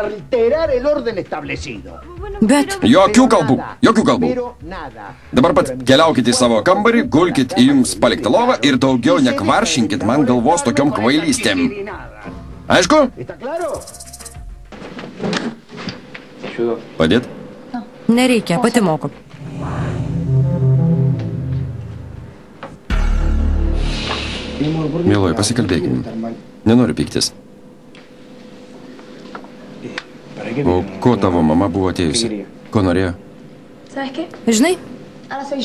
alterar el orden establecido. Bet. Jokių kalbų. Dabar pat keliaukite į savo kambarį, gulkit į jums paliktą lovą ir daugiau nekvaršinkit man galvos tokiom kvailystėm. Aišku? Padėt? Nereikia, pati moku. Mieloji, pasikalbėkime. Nenoriu pyktis. O ko tavo mama buvo atėjusi? Ko norėjo? Žinai,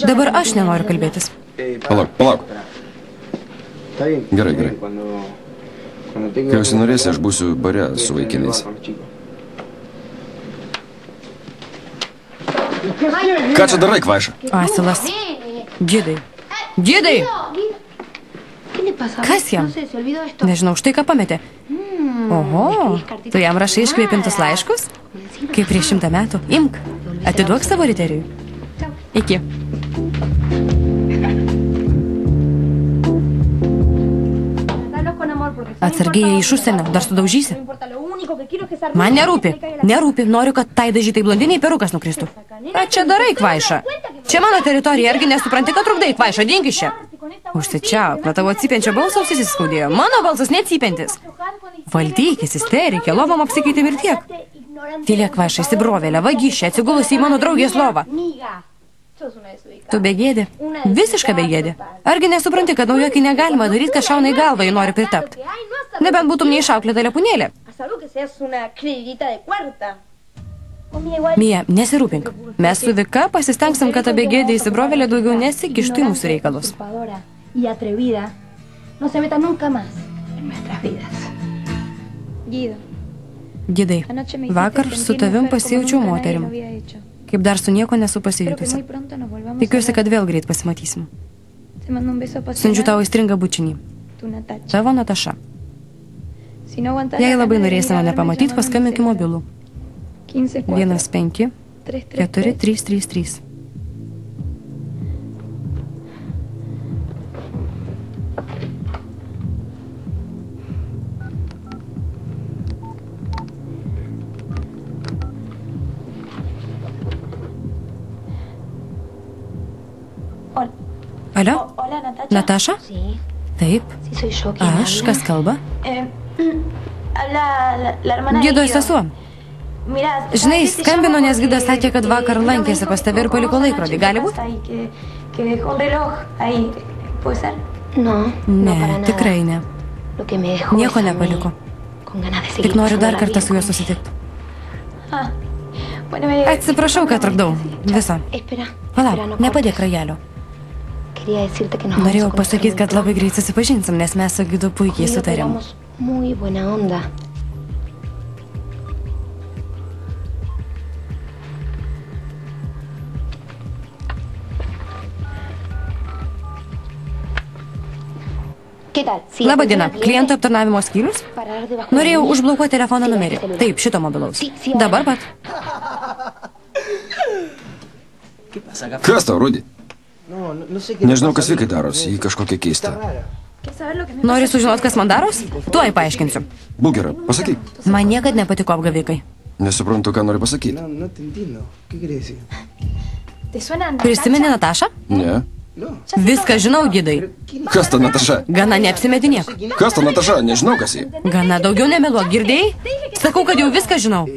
dabar aš nenoriu kalbėtis. Palauk. Gerai. Kai užsinorėsi, aš būsiu bare su vaikinais. Ką čia darai, kvaiša? Asilas. Gidai! Kas jam? Nežinau, štai ką pametė. Oho, tu jam rašai iškvėpintus laiškus? Kaip prieš 100 metų. Imk, atiduok savo riteriui. Iki. Atsargiai iš užsienio, dar sudaužysi. Man nerūpi, noriu, kad tai dažytai blondiniai perukas nukristų. Ką čia darai, kvaiša? Čia mano teritorija, argi nesupranti, kad trukdai, kvaiša, dink iš čia. Užsičiauk, nuo tavo cypiančio balso ausis įskaudėjo. Mano balsas necypiantis. Valdykis, isterikė, lovom apsikeitėm ir tiek. Tylėk, kvaiša, įsibrovėlė, vagišė, atsigulusi į mano draugės lovą. Tu begėdė, visiška begėdė. Argi nesupranti, kad naujokai negalima daryti, kad šauna į galvą, jei nori pritapti. Nebent būtum neišauklėta lepūnėlė. Mija, nesirūpink. Mes su Vika pasistengsim, kad ta begėdė įsibrovėlė daugiau nesikištų į mūsų reikalus. Gidai, vakar su tavim pasijaučiau moterim. Kaip dar su nieko nesu pasijutusi. Tikiuosi, kad vėl greit pasimatysim. Siunčiu tau aistringą bučinį. Tavo Nataša. Jei labai norėsi mane pamatyti, paskambink į mobilų. 15 4333. Alio? Nataša? Taip. Aš, kas kalba? Gido sesuo. Žinai, skambino, nes Gidas sakė, kad vakar lankėsi pas tave ir paliko laikrodį. Gali būti? Ne, tikrai ne. Nieko nepaliko. Tik noriu dar kartą su juo susitikti. Atsiprašau, kad trukdau. Visą. Palauk, nepadėk ragelio. Norėjau pasakyti, kad labai greit susipažinsim, nes mes su Gidu puikiai sutarėm. Labą dieną, klientų aptarnavimo skyrius? Norėjau užblokuoti telefono numerį. Taip, šito mobilaus. Dabar pat. Kas tau, Rudi? Nežinau, kas Vikai daros, jį kažkokia keista. Nori sužinot, kas man daros? Tuoj paaiškinsiu. Būk gera, pasakyk. Man niekad nepatiko apgavikai. Nesuprantu, ką nori pasakyti. Prisimeni Natašą? Ne. Viską žinau, Gidai. Kas ta Nataša? Gana neapsimetinėk. Kas ta Nataša? Nežinau, kas jį. Gana daugiau nemeluok, girdėjai? Sakau, kad jau viską žinau.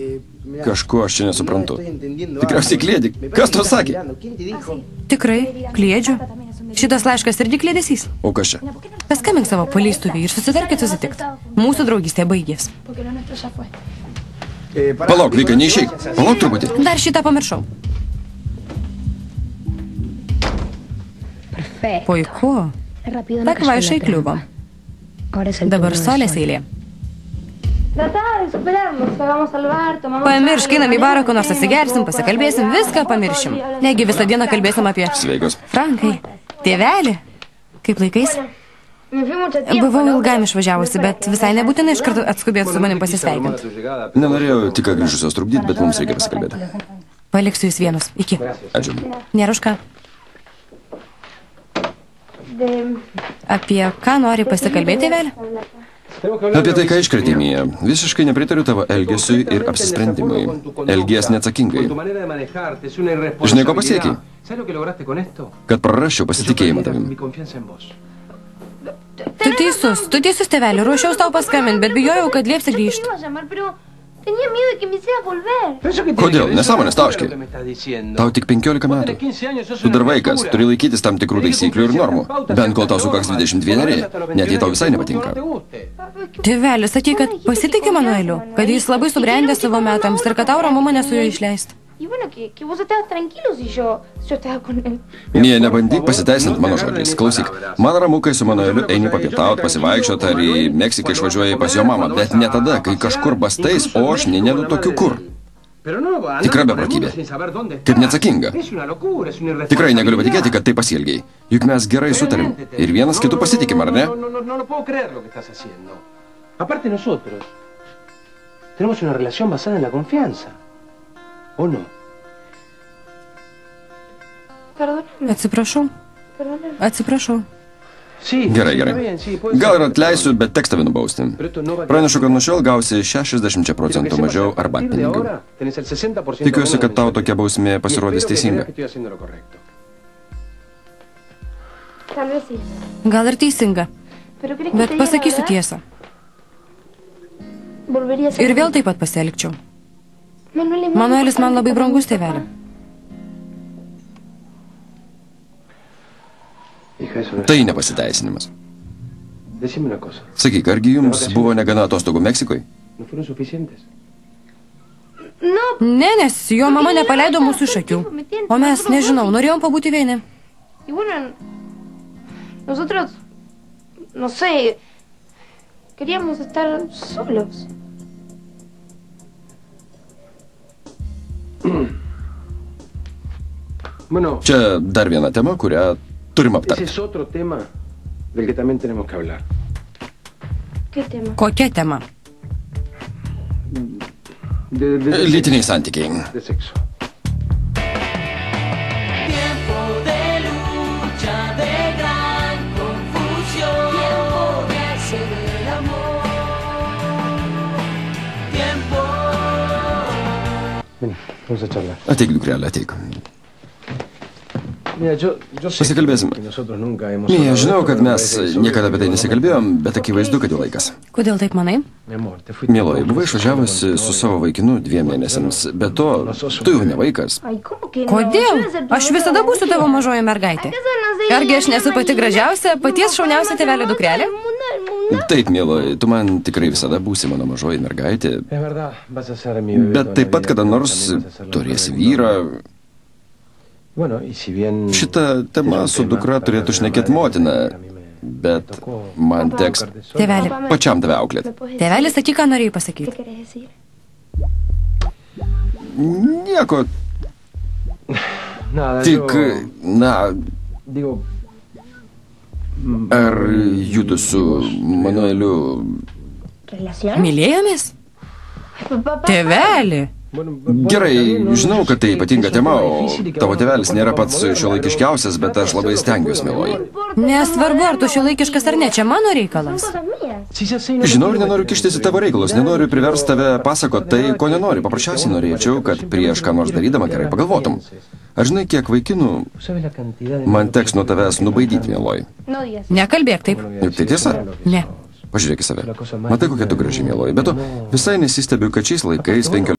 Kažko aš čia nesuprantu. Tikriausiai kliedi. Kas to sakė? Tikrai, kliedžiu. Šitas laiškas irgi kliedesys. O kas čia? Paskambink savo paleistuvį ir susitarkit susitikt. Mūsų draugystė baigės. Palauk, Vika, neišeik. Palauk truputį. Dar šitą pamiršau. Puiku. Tak vaišai kliuvo. Dabar solės eilė. Pamiršk, einam į barą, ko nors atsigersim, pasikalbėsim, viską pamiršim. Negi visą dieną kalbėsim apie... Sveikos. Frankai, tėvelį. Kaip laikais? Buvau ilgam išvažiavusi, bet visai nebūtinai iš karto atskubėti su manim pasisveikinti. Nenorėjau tik ką grįžusios trukdyti, bet mums reikia pasikalbėti. Paliksiu jūs vienus. Iki. Ačiū. Nėra už ką. Apie ką nori pasikalbėti, tėvelį? Apie tai, ką iškrėtė Mija, visiškai nepritariu tavo elgesiui ir apsisprendimui. Elgies neatsakingai. Žinai, ko pasiekiai? Kad prarasčiau pasitikėjimą tavim. Tu teisus, tėvelį, ruošiaus tau paskambint, bet bijojau, kad liepsi grįžti. Kodėl? Nesąmonės, tauški. Tau tik 15 metų. Tu dar vaikas, turi laikytis tam tikrų taisyklių ir normų. Bent kol tau sukaks 21, net jei tau visai nepatinka. Tėvelis, sakė, kad pasitikė Manueliu, kad jis labai subrendė savo metams ir kad tau ramu mane su juo išleisti. Mija, nebandyk pasiteisinti mano žodžiais. Klausyk, man ramu, kai su Manueliu eini papietaut, pasivaikščiot ar į Meksiką išvažiuoji pas jo mamą, bet ne tada, kai kažkur bastais, o aš nenedu tokių kur. Tikra beprotybė. Kaip neatsakinga. Tikrai negaliu patikėti, kad tai pasielgiai. Juk mes gerai sutarim. Ir vienas kitų pasitikim, ar ne? Aparte nosotros tenemos una relación basada en la confianza. ¿O no? Atsiprašau. Gerai. Gal ir atleisiu, bet teks tave nubausti. Pranešu, kad nuo šiol gausi 60% mažiau arbatpinigių. Tikiuosi, kad tau tokia bausmė pasirodys teisinga. Gal ir teisinga, bet pasakysiu tiesą. Ir vėl taip pat pasielgčiau. Manuelis man labai brangus, tėvelė. Tai nepasiteisinimas. Sakyk, argi jums buvo negana atostogų Meksikoje? Ne, nes jo mama nepaleido mūsų iš akių. O mes, nežinau, norėjom pabūti vieni. Nosotros, no sé, queríamos estar solos. Čia dar viena tema, kurią turim aptarti. Kokia tema? Lytiniai santykiai. Ateik, dukrelė, ateik. Pasikalbėsim. Mija, žinau, kad mes niekada apie tai nesikalbėjom, bet akivaizdu, kad jau laikas. Kodėl taip manai? Mieloji, buvai išvažiavusi su savo vaikinu 2 mėnesiams, bet to, tu jau ne vaikas. Kodėl? Aš visada būsiu tavo mažoji mergaitė. Argi aš nesu pati gražiausia, paties šauniausia tėvelio dukrelė? Taip, mieloji, tu man tikrai visada būsi mano mažoji mergaitė, bet taip pat kada nors turėsi vyrą. Šitą temą su dukra turėtų šnekėt motina, bet man teks pačiam tave auklėti. Tėvelis, sakyk, ką norėjai pasakyti. Nieko. Tik, ar judu su Manueliu mylėjomės? Tėveli! Gerai, žinau, kad tai ypatinga tema, o tavo tėvelis nėra pats šiuolaikiškiausias, bet aš labai stengiuosi, mieloji. Nesvarbu, ar tu šiuolaikiškas ar ne, čia mano reikalas. Žinau ir nenoriu kištis į tavo reikalus, nenoriu priversti tave pasakoti tai, ko nenori. Paprasčiausiai norėčiau, kad prieš ką nors darydama gerai pagalvotum. Ar žinai, kiek vaikinų man teks nuo tavęs nubaidyti, mieloji? Nekalbėk taip. Juk tai tiesa? Ne. Pažiūrėk į save. Matai, kokia tu graži, mieloji. Bet tu visai nesistebiu, kad šiais laikais 15